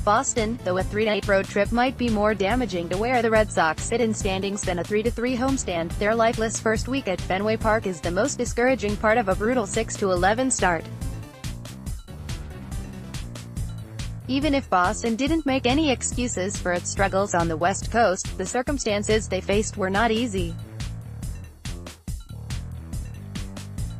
Boston, though a 3-night road trip might be more damaging to where the Red Sox sit in standings than a 3-3 homestand, their lifeless first week at Fenway Park is the most discouraging part of a brutal 6-11 start. Even if Boston didn't make any excuses for its struggles on the West Coast, the circumstances they faced were not easy.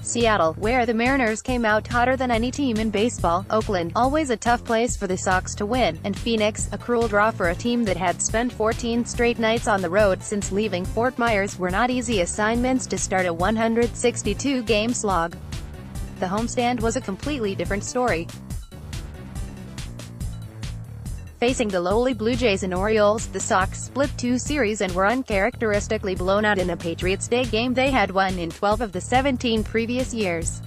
Seattle, where the Mariners came out hotter than any team in baseball, Oakland, always a tough place for the Sox to win, and Phoenix, a cruel draw for a team that had spent 14 straight nights on the road since leaving Fort Myers, were not easy assignments to start a 162-game slog. The homestand was a completely different story. Facing the lowly Blue Jays and Orioles, the Sox split 2 series and were uncharacteristically blown out in a Patriots Day game they had won in 12 of the 17 previous years.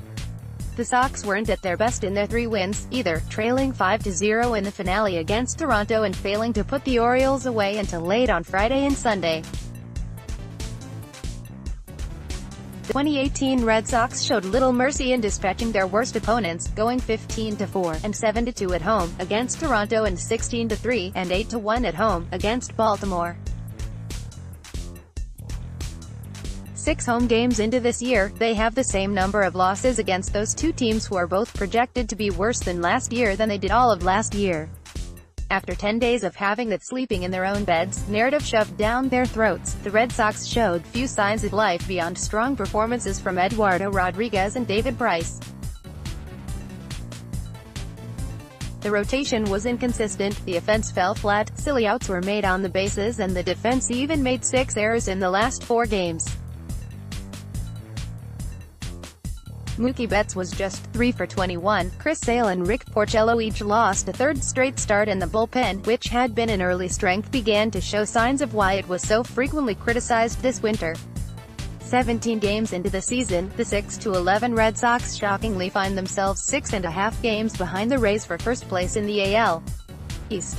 The Sox weren't at their best in their 3 wins, either, trailing 5-0 in the finale against Toronto and failing to put the Orioles away until late on Friday and Sunday. The 2018 Red Sox showed little mercy in dispatching their worst opponents, going 15-4 and 7-2 at home against Toronto and 16-3 and 8-1 at home against Baltimore. 6 home games into this year, they have the same number of losses against those 2 teams who are both projected to be worse than last year than they did all of last year. After 10 days of having that sleeping in their own beds narrative shoved down their throats, the Red Sox showed few signs of life beyond strong performances from Eduardo Rodriguez and David Price. The rotation was inconsistent, the offense fell flat, silly outs were made on the bases and the defense even made 6 errors in the last 4 games. Mookie Betts was just 3 for 21, Chris Sale and Rick Porcello each lost a 3rd straight start, and the bullpen, which had been an early strength, began to show signs of why it was so frequently criticized this winter. 17 games into the season, the 6-11 Red Sox shockingly find themselves 6.5 games behind the Rays for first place in the AL East.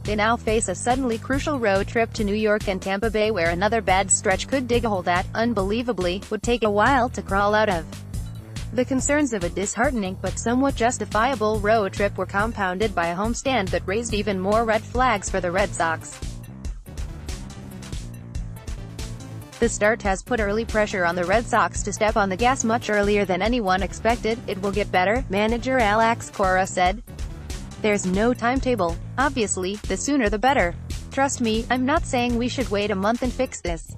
They now face a suddenly crucial road trip to New York and Tampa Bay, where another bad stretch could dig a hole that, unbelievably, would take a while to crawl out of. The concerns of a disheartening but somewhat justifiable road trip were compounded by a homestand that raised even more red flags for the Red Sox. The start has put early pressure on the Red Sox to step on the gas much earlier than anyone expected. "It will get better," manager Alex Cora said. "There's no timetable. Obviously, the sooner the better. Trust me, I'm not saying we should wait a month and fix this.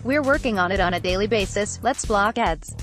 We're working on it on a daily basis. Let's block ads."